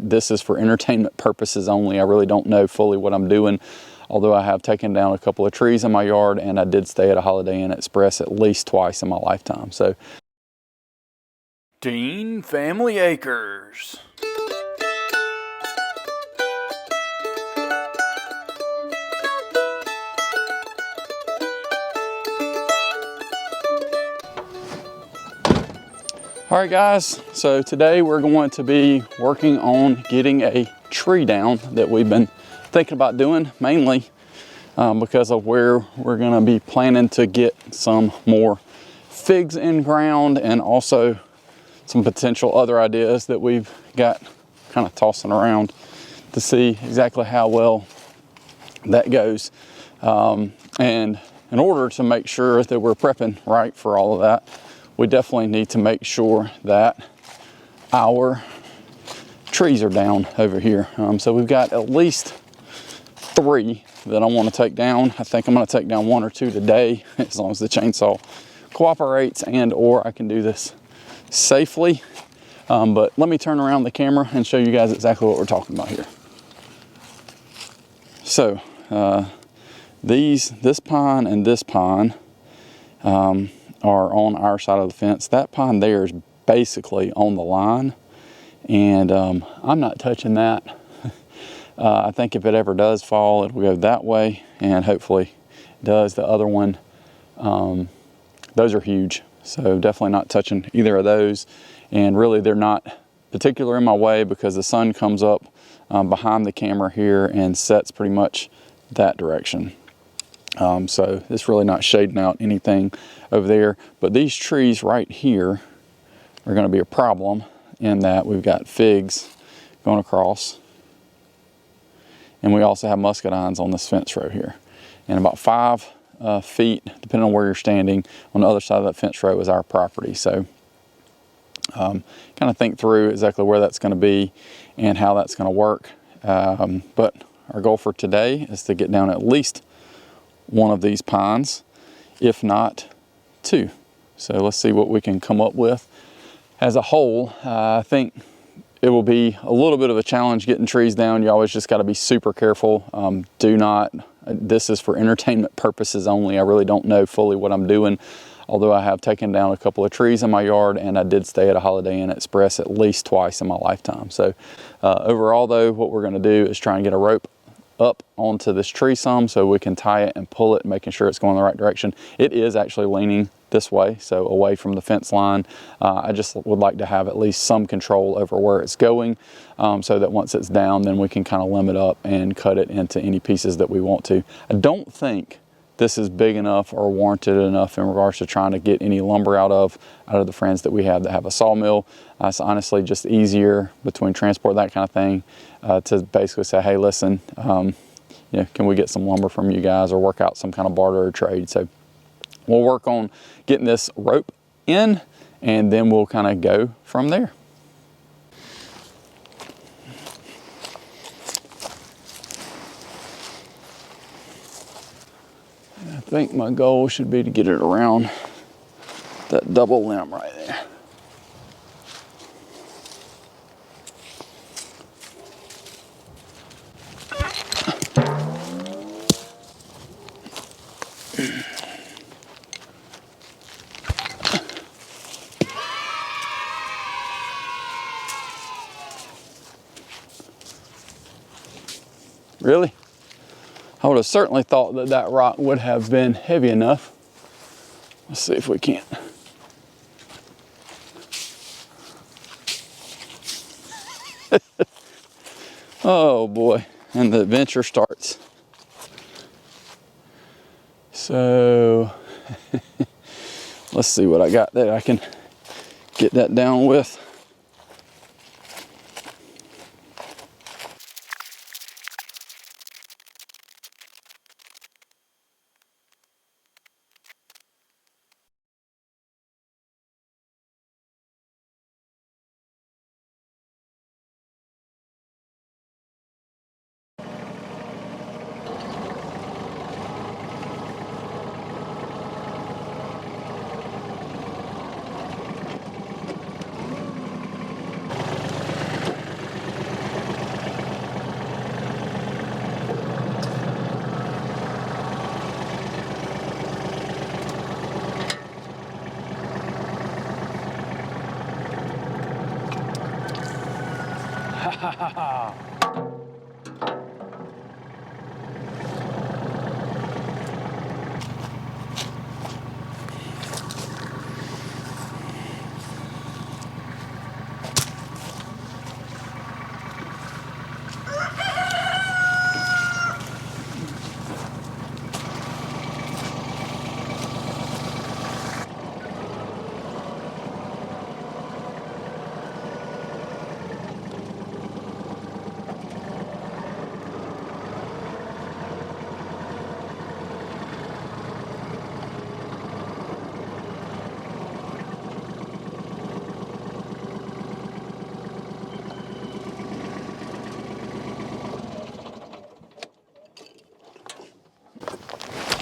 this is for entertainment purposes only. I really don't know fully what I'm doing, although I have taken down a couple of trees in my yard, and I did stay at a Holiday Inn Express at least twice in my lifetime. So, Dean Family Acres. All right guys, so today we're going to be working on getting a tree down that we've been thinking about doing, mainly because of where we're gonna be planning to get some more figs in ground, and also some potential other ideas that we've got kind of tossing around to see exactly how well that goes. And in order to make sure that we're prepping right for all of that, we definitely need to make sure that our trees are down over here. So we've got at least 3 that I want to take down. I think I'm going to take down 1 or 2 today, as long as the chainsaw cooperates and or I can do this safely. But let me turn around the camera and show you guys exactly what we're talking about here. So this pine and this pine are on our side of the fence. That pine there is basically on the line, and I'm not touching that. I think if it ever does fall, it will go that way, and hopefully it does. The other one, those are huge, so definitely not touching either of those. And really they're not particular in my way because the sun comes up behind the camera here and sets pretty much that direction. So it's really not shading out anything over there. But these trees right here are going to be a problem in that we've got figs going across, and we also have muscadines on this fence row here. And about 5 feet, depending on where you're standing, on the other side of that fence row is our property. So kind of think through exactly where that's going to be and how that's going to work. But our goal for today is to get down at least 1 of these pines, if not 2. So let's see what we can come up with. As a whole, I think it will be a little bit of a challenge getting trees down. You always just got to be super careful. This is for entertainment purposes only. I really don't know fully what I'm doing, although I have taken down a couple of trees in my yard, and I did stay at a Holiday Inn Express at least twice in my lifetime. So overall though, what we're going to do is try and get a rope up onto this tree some so we can tie it and pull it, making sure it's going the right direction. It is actually leaning this way, so away from the fence line. I just would like to have at least some control over where it's going, so that once it's down, then we can kind of limit up and cut it into any pieces that we want to. I don't think this is big enough or warranted enough in regards to trying to get any lumber out of the friends that we have that have a sawmill. It's honestly just easier between transport, that kind of thing, to basically say, hey, listen, you know, can we get some lumber from you guys, or work out some kind of barter or trade. So we'll work on getting this rope in, and then we'll kind of go from there. I think my goal should be to get it around that double limb right there. Really? I would have certainly thought that that rock would have been heavy enough. Let's see if we can't. Oh boy, and the adventure starts. So let's see what I got that I can get that down with.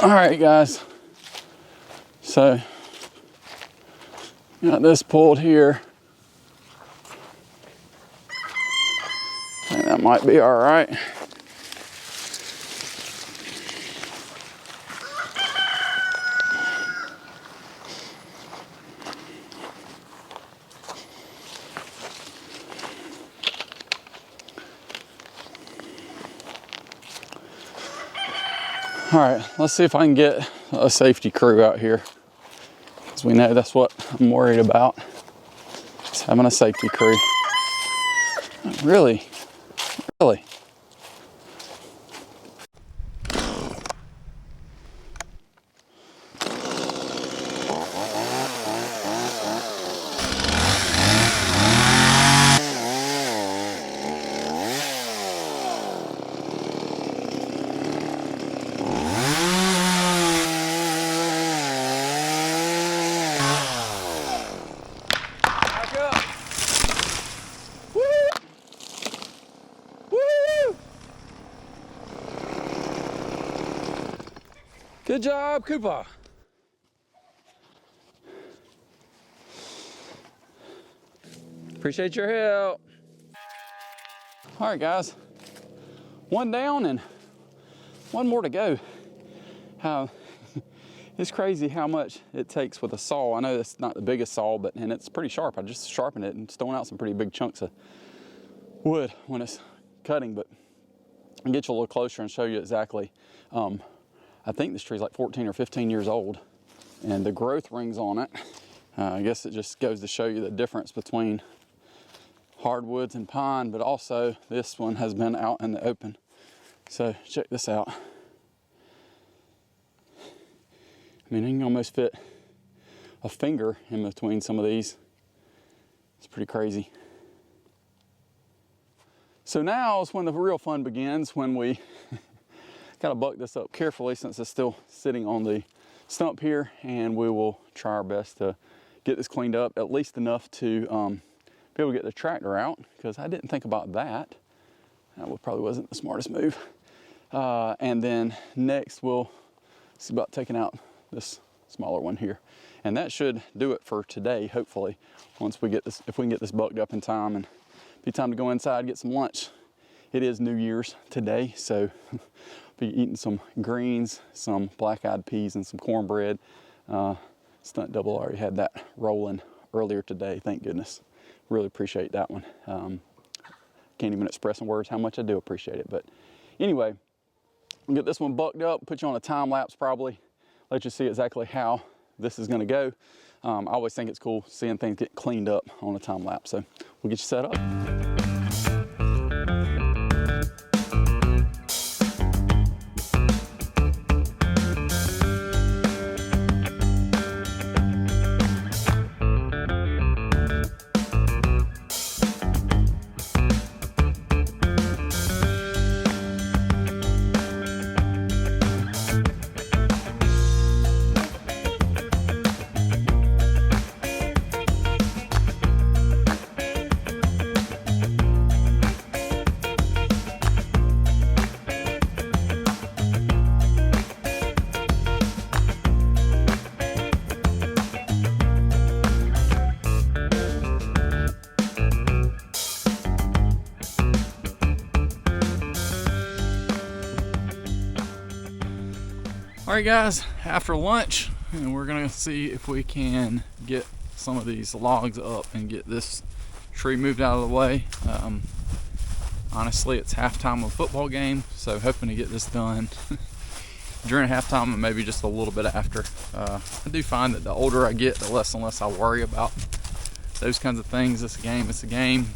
All right, guys. So, got this pulled here. I think that might be all right. All right, let's see if I can get a safety crew out here, because we know that's what I'm worried about, is having a safety crew. Really? Back up. Woo! Woo! Good job, Cooper. Appreciate your help. All right, guys. One down and one more to go. It's crazy how much it takes with a saw. I know it's not the biggest saw, and it's pretty sharp. I just sharpened it and it's throwing out some pretty big chunks of wood when it's cutting, but I'll get you a little closer and show you exactly. I think this tree's like 14 or 15 years old, and the growth rings on it. I guess it just goes to show you the difference between hardwoods and pine, but also this one has been out in the open. So check this out. I mean, you can almost fit a finger in between some of these. It's pretty crazy. So now is when the real fun begins, when we gotta buck this up carefully since it's still sitting on the stump here, and we will try our best to get this cleaned up, at least enough to be able to get the tractor out, because I didn't think about that. That probably wasn't the smartest move. And then next we'll see about taking out this smaller one here. And that should do it for today, hopefully, once we get this, if we can get this bucked up in time and be time to go inside, get some lunch. It is New Year's today, so be eating some greens, some black-eyed peas, and some cornbread. Stunt double already had that rolling earlier today, thank goodness. Really appreciate that one. Can't even express in words how much I do appreciate it. But anyway, we'll get this one bucked up, put you on a time lapse probably, let you see exactly how this is gonna go. I always think it's cool seeing things get cleaned up on a time lapse. So we'll get you set up. All right, guys, after lunch, and we're gonna see if we can get some of these logs up and get this tree moved out of the way. Honestly, it's halftime of a football game, so hoping to get this done during halftime and maybe just a little bit after. I do find that the older I get, the less and less I worry about those kinds of things. It's a game. It's a game.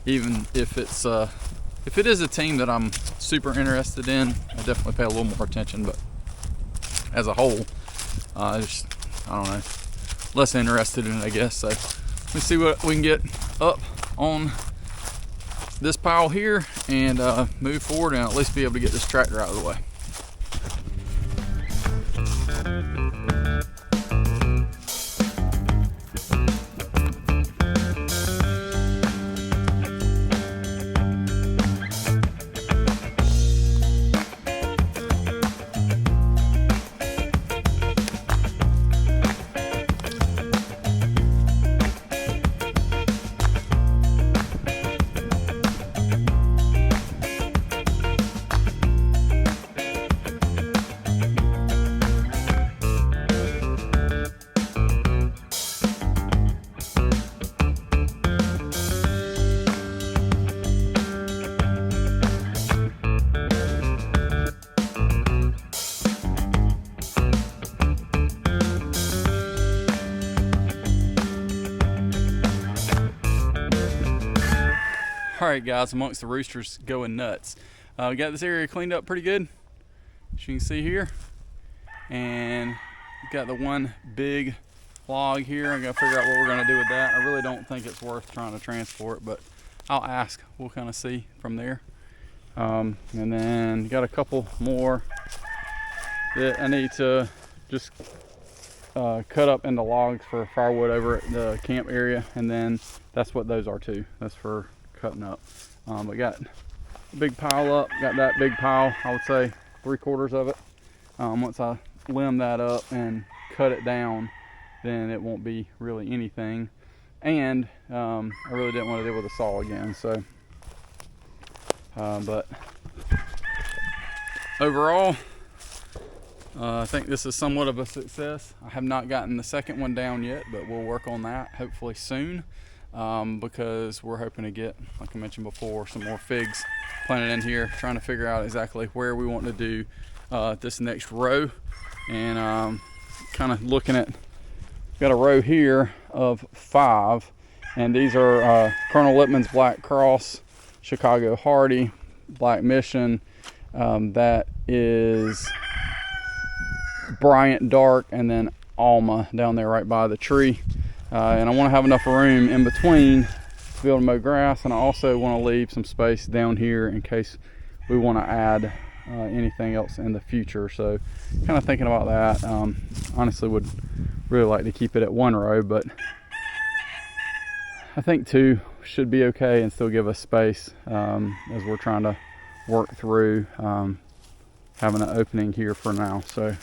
Even if it is a team that I'm super interested in, I definitely pay a little more attention. But as a whole, I don't know, less interested in it, I guess. So let's see what we can get up on this pile here and move forward and at least be able to get this tractor out of the way. Alright guys, amongst the roosters going nuts. We got this area cleaned up pretty good, as you can see here. And we've got the one big log here. I'm going to figure out what we're going to do with that. I really don't think it's worth trying to transport, but I'll ask. We'll kind of see from there. And then got a couple more that I need to just cut up into logs for firewood over at the camp area. And then that's what those are too. That's for cutting up. We got a big pile up, got that big pile, I would say 3/4 of it. Once I limb that up and cut it down, then it won't be really anything. And I really didn't want to deal with a saw again, so but overall I think this is somewhat of a success. I have not gotten the second one down yet, but we'll work on that hopefully soon. Because we're hoping to get, like I mentioned before, some more figs planted in here, trying to figure out exactly where we want to do this next row. And kind of looking at, got a row here of 5, and these are Colonel Lippman's Black Cross, Chicago Hardy, Black Mission, that is Bryant Dark, and then Alma down there right by the tree. And I want to have enough room in between to be able to mow grass, and I also want to leave some space down here in case we want to add anything else in the future. So kind of thinking about that. Honestly would really like to keep it at 1 row, but I think 2 should be okay and still give us space as we're trying to work through having an opening here for now. So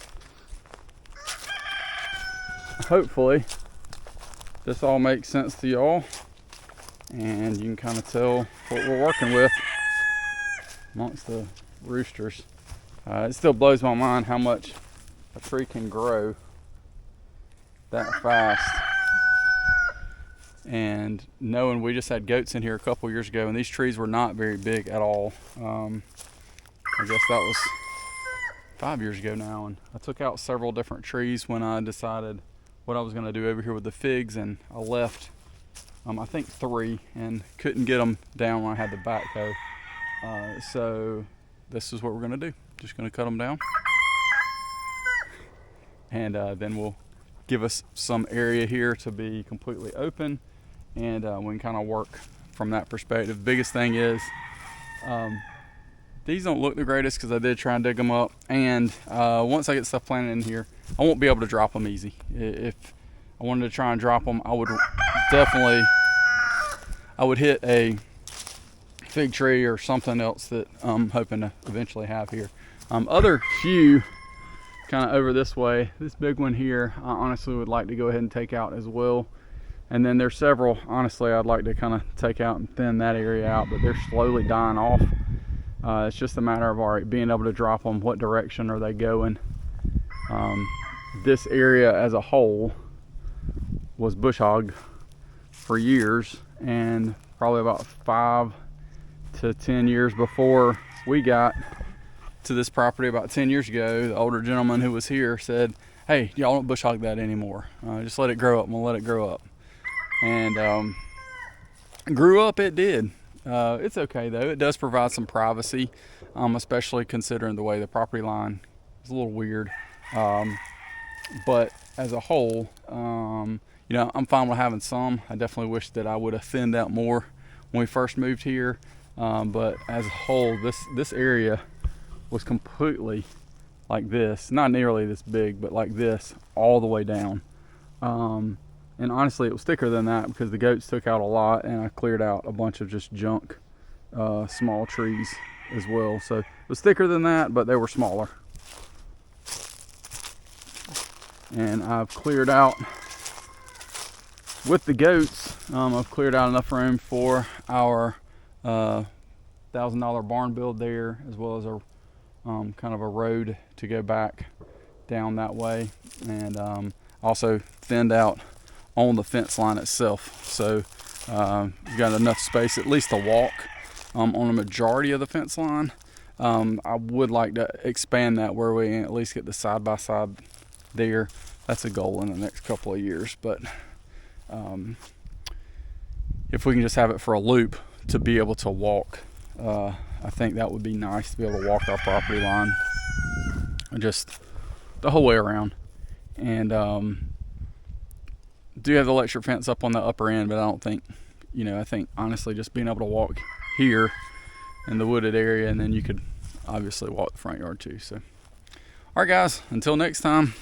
hopefully this all makes sense to y'all, and you can kind of tell what we're working with amongst the roosters. It still blows my mind how much a tree can grow that fast. And knowing we just had goats in here a couple years ago, and these trees were not very big at all. I guess that was 5 years ago now, and I took out several different trees when I decided what I was going to do over here with the figs, and I left I think 3 and couldn't get them down when I had the backhoe. So this is what we're going to do. Just going to cut them down, and then we'll give us some area here to be completely open, and we can kind of work from that perspective. Biggest thing is these don't look the greatest because I did try and dig them up, and once I get stuff planted in here, I won't be able to drop them easy. If I wanted to try and drop them, I would definitely, I would hit a fig tree or something else that I'm hoping to eventually have here. Other few kind of over this way, this big one here, I honestly would like to go ahead and take out as well. And then there's several, honestly, I'd like to kind of take out and thin that area out, but they're slowly dying off. It's just a matter of, all right, being able to drop them. What direction are they going? This area as a whole was bush hog for years, and probably about 5 to 10 years before we got to this property about 10 years ago, the older gentleman who was here said, hey, y'all don't bush hog that anymore. Just let it grow up. I'm gonna let it grow up. And grew up, it did. It's okay though. It does provide some privacy, especially considering the way the property line is a little weird. But as a whole, you know, I'm fine with having some. I definitely wish that I would have thinned out more when we first moved here. But as a whole, this area was completely like this, not nearly this big, but like this all the way down. And honestly, it was thicker than that because the goats took out a lot, and I cleared out a bunch of just junk, small trees as well. So it was thicker than that, but they were smaller. And I've cleared out, with the goats, I've cleared out enough room for our $1,000 barn build there, as well as a kind of a road to go back down that way, and also thinned out on the fence line itself. So you've got enough space at least to walk on a majority of the fence line. I would like to expand that where we at least get the side by side there. That's a goal in the next couple of years, but if we can just have it for a loop to be able to walk, I think that would be nice to be able to walk our property line just the whole way around. And do have the electric fence up on the upper end, but I don't think, you know, I think honestly just being able to walk here in the wooded area, and then you could obviously walk the front yard too. So all right guys, until next time,